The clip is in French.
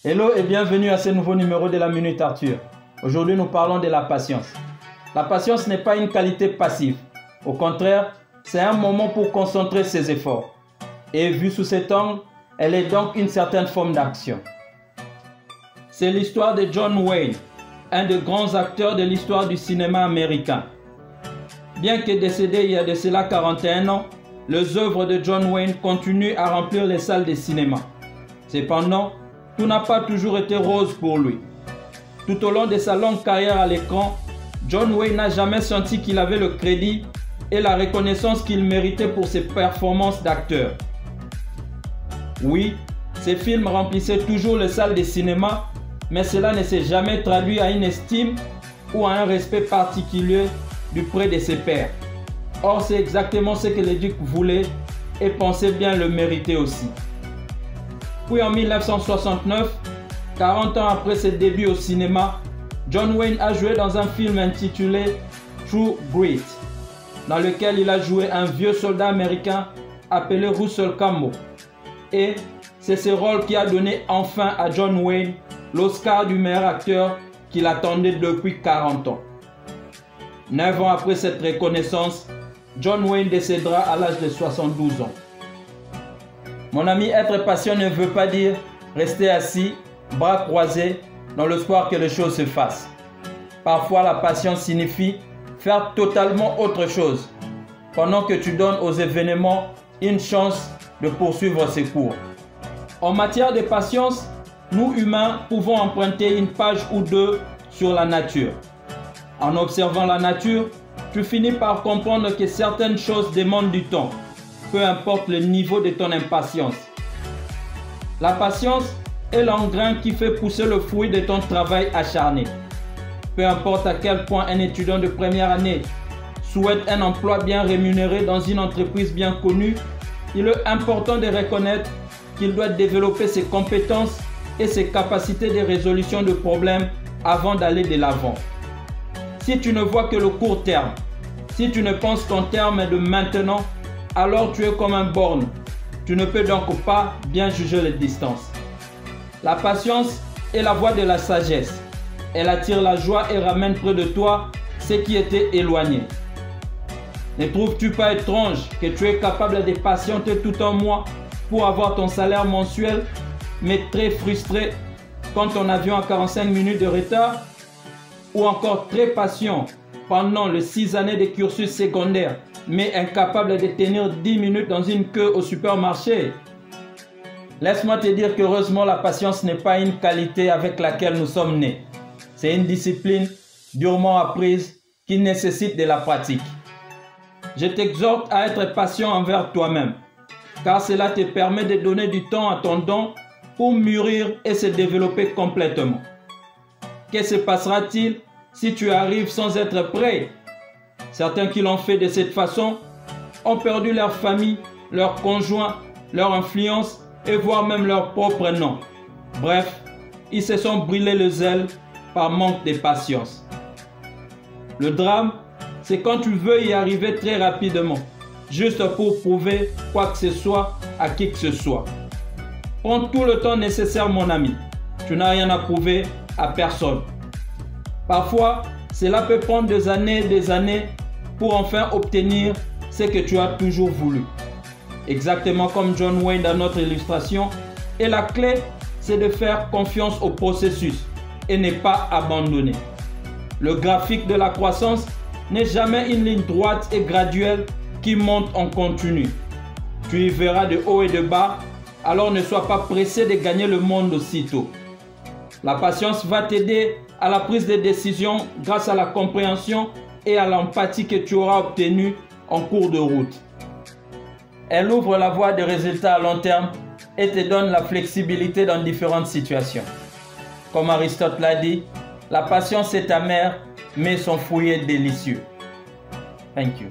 Hello et bienvenue à ce nouveau numéro de la Minute Arthur. Aujourd'hui, nous parlons de la patience. La patience n'est pas une qualité passive. Au contraire, c'est un moment pour concentrer ses efforts. Et vu sous cet angle, elle est donc une certaine forme d'action. C'est l'histoire de John Wayne, un des grands acteurs de l'histoire du cinéma américain. Bien que décédé il y a de cela 41 ans, les œuvres de John Wayne continuent à remplir les salles de cinéma. Cependant, tout n'a pas toujours été rose pour lui. Tout au long de sa longue carrière à l'écran, John Wayne n'a jamais senti qu'il avait le crédit et la reconnaissance qu'il méritait pour ses performances d'acteur. Oui, ses films remplissaient toujours les salles de cinéma, mais cela ne s'est jamais traduit à une estime ou à un respect particulier du près de ses pairs. Or, c'est exactement ce que le duc voulait et pensait bien le mériter aussi. Puis en 1969, 40 ans après ses débuts au cinéma, John Wayne a joué dans un film intitulé True Grit, dans lequel il a joué un vieux soldat américain appelé Russell Cameau. Et c'est ce rôle qui a donné enfin à John Wayne l'Oscar du meilleur acteur qu'il attendait depuis 40 ans. 9 ans après cette reconnaissance, John Wayne décédera à l'âge de 72 ans. Mon ami, être patient ne veut pas dire rester assis, bras croisés, dans l'espoir que les choses se fassent. Parfois, la patience signifie faire totalement autre chose, pendant que tu donnes aux événements une chance de poursuivre ses cours. En matière de patience, nous humains pouvons emprunter une page ou deux sur la nature. En observant la nature, tu finis par comprendre que certaines choses demandent du temps, peu importe le niveau de ton impatience. La patience est l'engrais qui fait pousser le fruit de ton travail acharné. Peu importe à quel point un étudiant de première année souhaite un emploi bien rémunéré dans une entreprise bien connue, il est important de reconnaître qu'il doit développer ses compétences et ses capacités de résolution de problèmes avant d'aller de l'avant. Si tu ne vois que le court terme, si tu ne penses qu'en termes de maintenant, alors tu es comme un borgne. Tu ne peux donc pas bien juger les distances. La patience est la voie de la sagesse. Elle attire la joie et ramène près de toi ce qui était éloigné. Ne trouves-tu pas étrange que tu es capable de patienter tout un mois pour avoir ton salaire mensuel, mais très frustré quand ton avion a 45 minutes de retard? Ou encore très patient pendant les 6 années de cursus secondaire, mais incapable de tenir 10 minutes dans une queue au supermarché? Laisse-moi te dire qu'heureusement, la patience n'est pas une qualité avec laquelle nous sommes nés. C'est une discipline durement apprise qui nécessite de la pratique. Je t'exhorte à être patient envers toi-même, car cela te permet de donner du temps à ton don pour mûrir et se développer complètement. Que se passera-t-il si tu arrives sans être prêt? Certains qui l'ont fait de cette façon ont perdu leur famille, leur conjoint, leur influence et voire même leur propre nom. Bref, ils se sont brûlés les ailes par manque de patience. Le drame, c'est quand tu veux y arriver très rapidement, juste pour prouver quoi que ce soit à qui que ce soit. Prends tout le temps nécessaire, mon ami. Tu n'as rien à prouver à personne. Parfois, cela peut prendre des années pour enfin obtenir ce que tu as toujours voulu. Exactement comme John Wayne dans notre illustration. Et la clé, c'est de faire confiance au processus et ne pas abandonner. Le graphique de la croissance n'est jamais une ligne droite et graduelle qui monte en continu. Tu y verras de haut et de bas, alors ne sois pas pressé de gagner le monde aussitôt. La patience va t'aider à la prise de décision grâce à la compréhension et à l'empathie que tu auras obtenue en cours de route. Elle ouvre la voie de résultats à long terme et te donne la flexibilité dans différentes situations. Comme Aristote l'a dit, la patience est amère, mais son fruit est délicieux. Thank you.